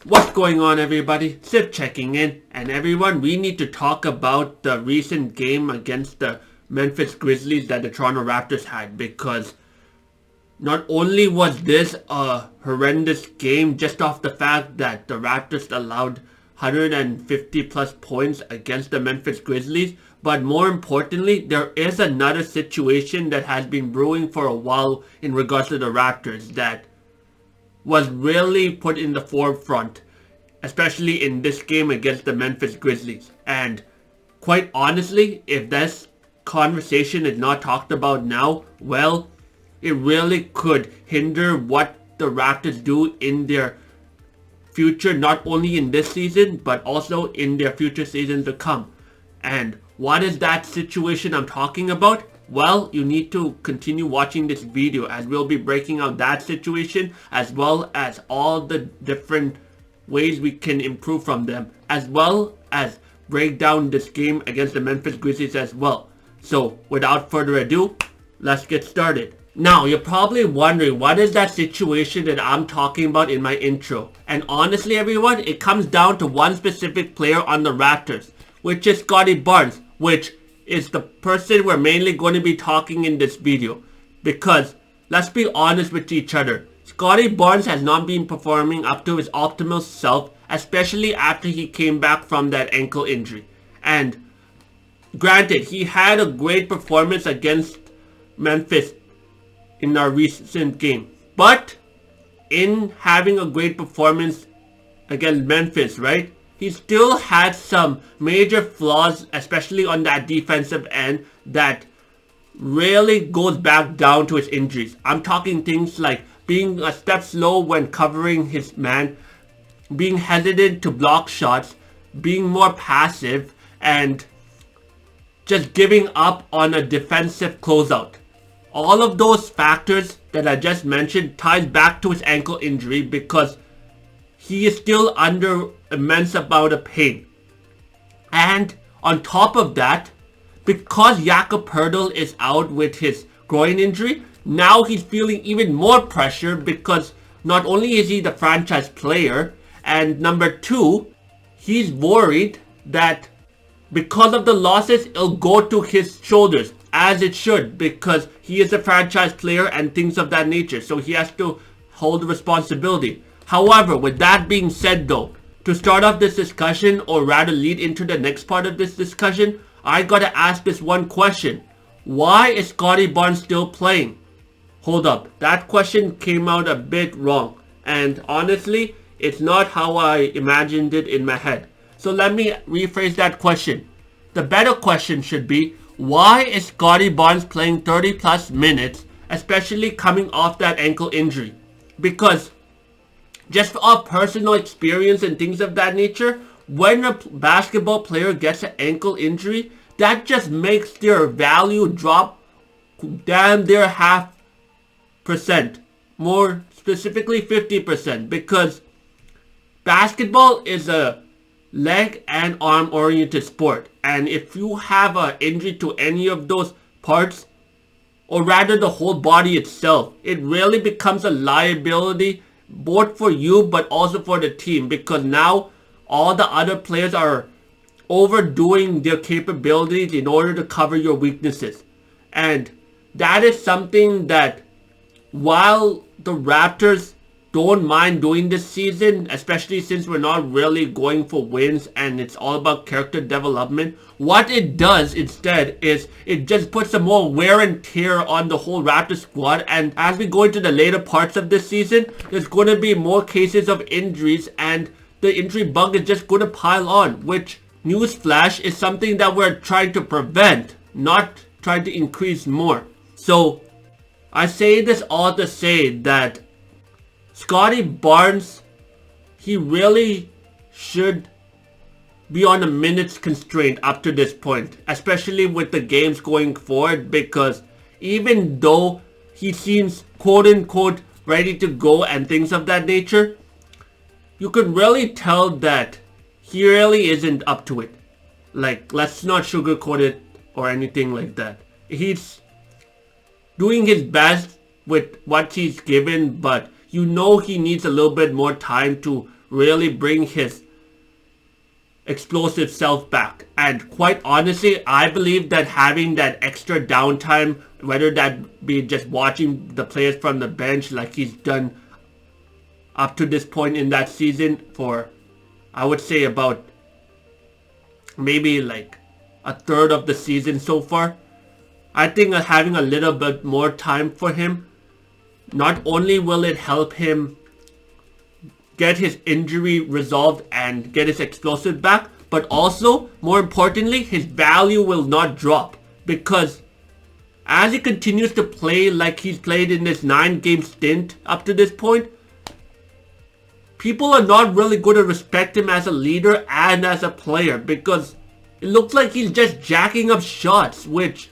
What's going on, everybody? Sip checking in, and everyone, we need to talk about the recent game against the Memphis Grizzlies that the Toronto Raptors had, because not only was this a horrendous game just off the fact that the Raptors allowed 150 plus points against the Memphis Grizzlies, but more importantly, there is another situation that has been brewing for a while in regards to the Raptors that was really put in the forefront, especially in this game against the Memphis Grizzlies. And quite honestly, if this conversation is not talked about now, well, it really could hinder what the Raptors do in their future, not only in this season, but also in their future seasons to come. And what is that situation I'm talking about? Well, you need to continue watching this video as we'll be breaking out that situation as well as all the different ways we can improve from them, as well as break down this game against the Memphis Grizzlies as well. So without further ado, let's get started. Now, you're probably wondering what is that situation that I'm talking about in my intro. And honestly, everyone, it comes down to one specific player on the Raptors, which is Scottie Barnes, which is the person we're mainly going to be talking in this video. Because, let's be honest with each other, Scottie Barnes has not been performing up to his optimal self, especially after he came back from that ankle injury. And granted, he had a great performance against Memphis in our recent game. But in having a great performance against Memphis, right, he still had some major flaws, especially on that defensive end, that really goes back down to his injuries. I'm talking things like being a step slow when covering his man, being hesitant to block shots, being more passive, and just giving up on a defensive closeout. All of those factors that I just mentioned ties back to his ankle injury because he is still under immense amount of pain. And on top of that, because Jakob Poeltl is out with his groin injury, now he's feeling even more pressure because not only is he the franchise player, and number two, he's worried that because of the losses, it'll go to his shoulders, as it should, because he is a franchise player and things of that nature, so he has to hold the responsibility. However, with that being said though, to start off this discussion, or rather lead into the next part of this discussion, I gotta ask this one question. Why is Scottie Barnes still playing? Hold up, that question came out a bit wrong. And honestly, it's not how I imagined it in my head. So let me rephrase that question. The better question should be, why is Scottie Barnes playing 30 plus minutes, especially coming off that ankle injury? Because just off personal experience and things of that nature, when a basketball player gets an ankle injury, that just makes their value drop damn near 0.5%. More specifically 50%. Because basketball is a leg and arm oriented sport. And if you have an injury to any of those parts, or rather the whole body itself, it really becomes a liability both for you but also for the team, because now all the other players are overdoing their capabilities in order to cover your weaknesses. And that is something that, while the Raptors don't mind doing this season, especially since we're not really going for wins and it's all about character development, what it does instead is it just puts some more wear and tear on the whole Raptors squad. And as we go into the later parts of this season, there's going to be more cases of injuries and the injury bug is just going to pile on, which, newsflash, is something that we're trying to prevent, not trying to increase more. So I say this all to say that Scottie Barnes, he really should be on a minutes constraint up to this point, especially with the games going forward, because even though he seems quote unquote ready to go and things of that nature, you could really tell that he really isn't up to it. Like, let's not sugarcoat it or anything like that. He's doing his best with what he's given, but you know he needs a little bit more time to really bring his explosive self back. And quite honestly, I believe that having that extra downtime, whether that be just watching the players from the bench like he's done up to this point in that season for, I would say, about maybe like a third of the season so far, I think having a little bit more time for him, not only will it help him get his injury resolved and get his explosive back, but also, more importantly, his value will not drop, because as he continues to play like he's played in this 9-game stint up to this point, people are not really going to respect him as a leader and as a player, because it looks like he's just jacking up shots, which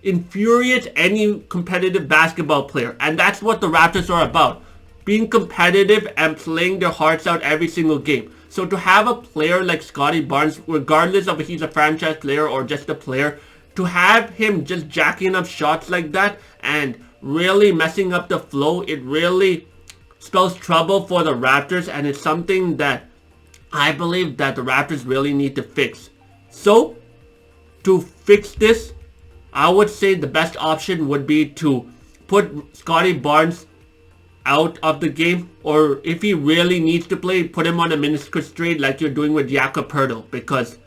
infuriates any competitive basketball player. And that's what the Raptors are about. Being competitive and playing their hearts out every single game. So to have a player like Scottie Barnes, regardless of if he's a franchise player or just a player, to have him just jacking up shots like that and really messing up the flow, it really spells trouble for the Raptors, and it's something that I believe that the Raptors really need to fix. So to fix this, I would say the best option would be to put Scottie Barnes out of the game, or if he really needs to play, put him on a meniscus trade like you're doing with Jakob Poeltl, because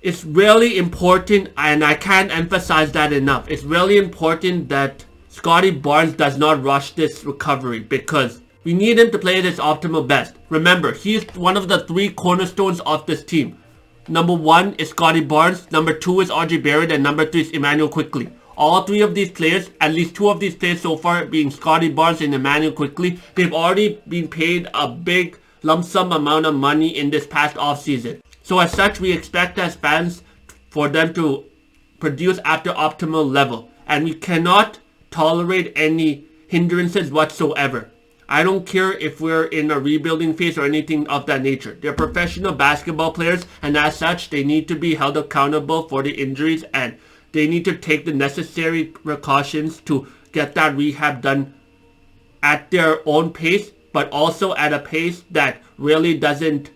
it's really important, and I can't emphasize that enough. It's really important that Scottie Barnes does not rush this recovery, because we need him to play at his optimal best. Remember, he's one of the 3 cornerstones of this team. Number 1 is Scottie Barnes, number 2 is RJ Barrett, and number 3 is Immanuel Quickley. All 3 of these players, at least 2 of these players so far, being Scottie Barnes and Immanuel Quickley, they've already been paid a big lump sum amount of money in this past offseason. So as such, we expect as fans for them to produce at their optimal level. And we cannot tolerate any hindrances whatsoever. I don't care if we're in a rebuilding phase or anything of that nature. They're professional basketball players, and as such, they need to be held accountable for the injuries, and they need to take the necessary precautions to get that rehab done at their own pace, but also at a pace that really doesn't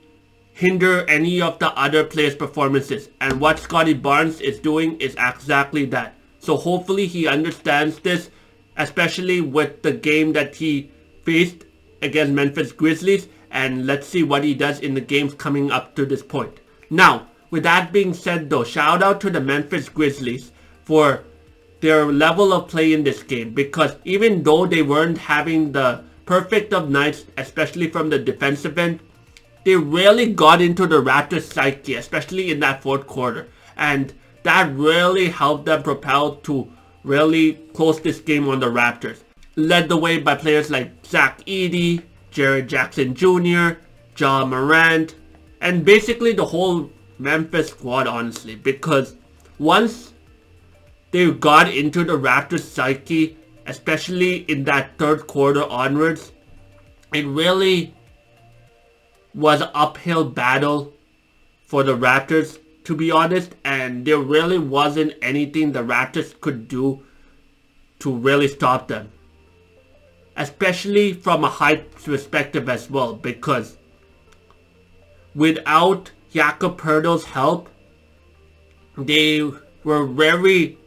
hinder any of the other players' performances. And what Scottie Barnes is doing is exactly that. So hopefully he understands this, especially with the game that he faced against Memphis Grizzlies, and let's see what he does in the games coming up to this point. Now, with that being said though, shout out to the Memphis Grizzlies for their level of play in this game, because even though they weren't having the perfect of nights, especially from the defensive end, they really got into the Raptors psyche, especially in that 4th quarter, and that really helped them propel to really close this game on the Raptors. Led the way by players like Zach Edey, Jared Jackson Jr., Ja Morant, and basically the whole Memphis squad, honestly, because once they got into the Raptors psyche, especially in that 3rd quarter onwards, it really was an uphill battle for the Raptors, to be honest, and there really wasn't anything the Raptors could do to really stop them. Especially from a height perspective as well, because without Jakob Poeltl's help, they were very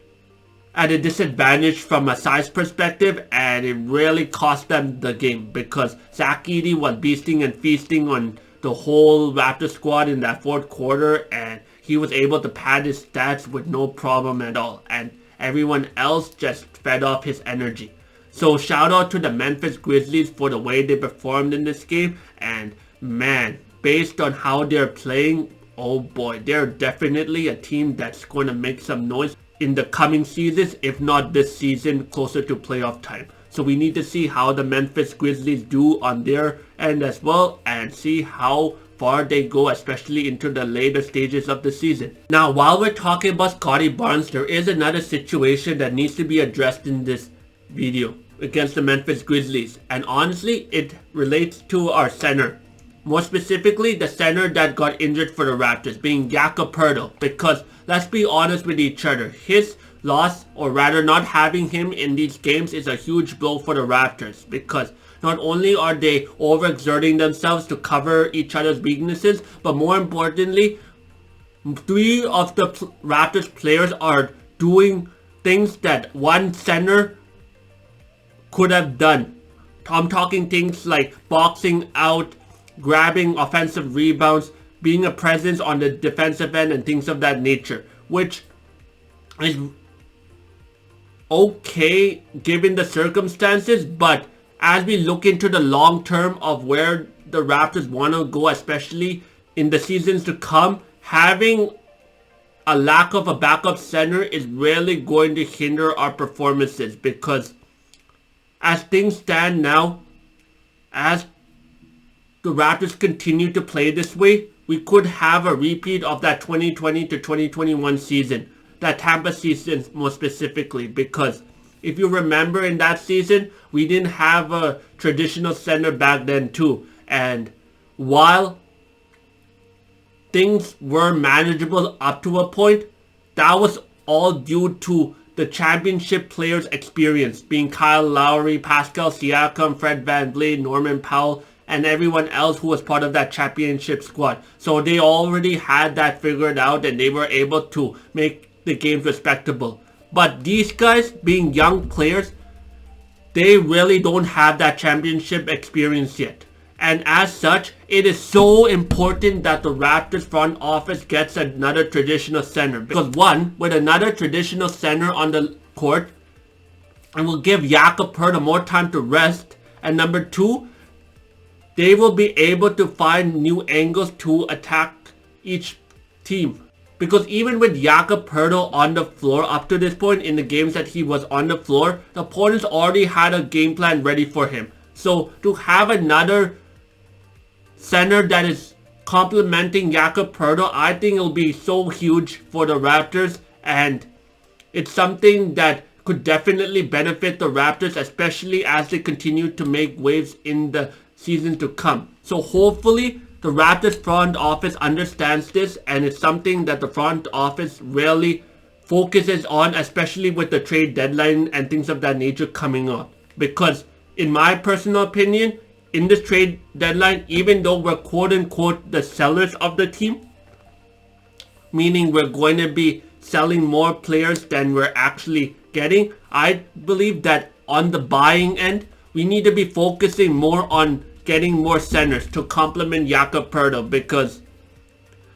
at a disadvantage from a size perspective, and it really cost them the game, because Zach Edey was beasting and feasting on the whole Raptor squad in that 4th quarter, and he was able to pad his stats with no problem at all, and everyone else just fed off his energy. So shout out to the Memphis Grizzlies for the way they performed in this game, and man, based on how they're playing, oh boy, they're definitely a team that's going to make some noise in the coming seasons, if not this season, closer to playoff time. So we need to see how the Memphis Grizzlies do on their end as well, and see how far they go, especially into the later stages of the season. Now, while we're talking about Scottie Barnes, there is another situation that needs to be addressed in this video against the Memphis Grizzlies, and honestly, it relates to our center. More specifically, the center that got injured for the Raptors, being Jakob Poeltl, because let's be honest with each other, his loss, or rather not having him in these games, is a huge blow for the Raptors, because not only are they overexerting themselves to cover each other's weaknesses, but more importantly, 3 of the Raptors players are doing things that one center could have done. I'm talking things like boxing out, grabbing offensive rebounds, being a presence on the defensive end, and things of that nature, which is okay given the circumstances. But as we look into the long term of where the Raptors want to go, especially in the seasons to come, having a lack of a backup center is really going to hinder our performances, because as things stand now, as the Raptors continue to play this way, we could have a repeat of that 2020 to 2021 season, that Tampa season more specifically, because if you remember in that season, we didn't have a traditional center back then too. And while things were manageable up to a point, that was all due to the championship players' experience, being Kyle Lowry, Pascal Siakam, Fred VanVleet, Norman Powell, and everyone else who was part of that championship squad. So they already had that figured out, and they were able to make the games respectable. But these guys, being young players, they really don't have that championship experience yet. And as such, it is so important that the Raptors front office gets another traditional center. Because one, with another traditional center on the court, it will give Jakob Poeltl more time to rest. And number two, they will be able to find new angles to attack each team. Because even with Jakob Poeltl on the floor up to this point, in the games that he was on the floor, the opponents already had a game plan ready for him. So to have another center that is complementing Jakob Poeltl, I think it'll be so huge for the Raptors, and it's something that could definitely benefit the Raptors, especially as they continue to make waves in the season to come. So hopefully the Raptors front office understands this, and it's something that the front office really focuses on, especially with the trade deadline and things of that nature coming up. Because in my personal opinion, in this trade deadline, even though we're quote-unquote the sellers of the team, meaning we're going to be selling more players than we're actually getting, I believe that on the buying end, we need to be focusing more on getting more centers to complement Jakob Poeltl, because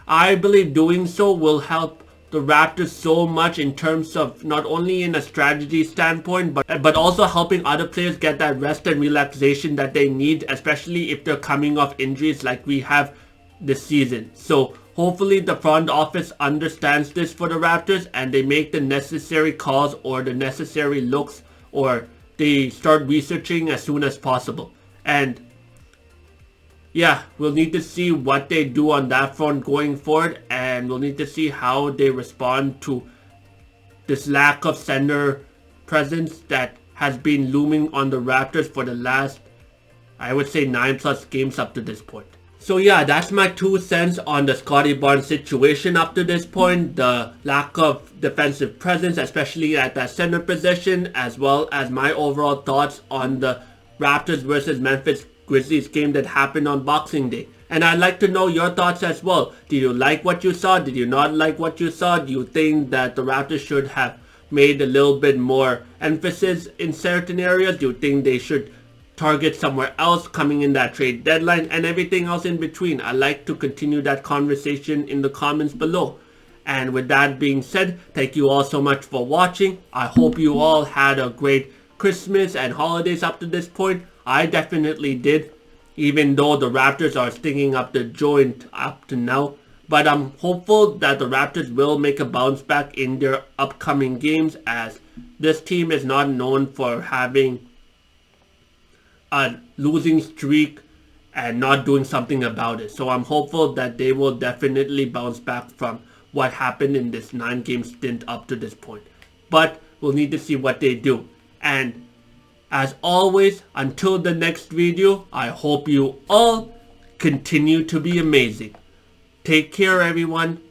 I believe doing so will help the Raptors so much in terms of not only in a strategy standpoint, but also helping other players get that rest and relaxation that they need, especially if they're coming off injuries like we have this season. So hopefully the front office understands this for the Raptors, and they make the necessary calls or the necessary looks, or they start researching as soon as possible. And yeah, we'll need to see what they do on that front going forward, and we'll need to see how they respond to this lack of center presence that has been looming on the Raptors for the last, I would say, 9+ games up to this point. So yeah, that's my 2 cents on the Scottie Barnes situation up to this point. The lack of defensive presence, especially at that center position, as well as my overall thoughts on the Raptors versus Memphis Grizzlies game that happened on Boxing Day. And I'd like to know your thoughts as well. Did you like what you saw? Did you not like what you saw? Do you think that the Raptors should have made a little bit more emphasis in certain areas? Do you think they should target somewhere else coming in that trade deadline, and everything else in between? I'd like to continue that conversation in the comments below. And with that being said, thank you all so much for watching. I hope you all had a great Christmas and holidays up to this point. I definitely did, even though the Raptors are stinging up the joint up to now. But I'm hopeful that the Raptors will make a bounce back in their upcoming games, as this team is not known for having a losing streak and not doing something about it. So I'm hopeful that they will definitely bounce back from what happened in this 9-game stint up to this point. But we'll need to see what they do. And as always, until the next video, I hope you all continue to be amazing. Take care, everyone.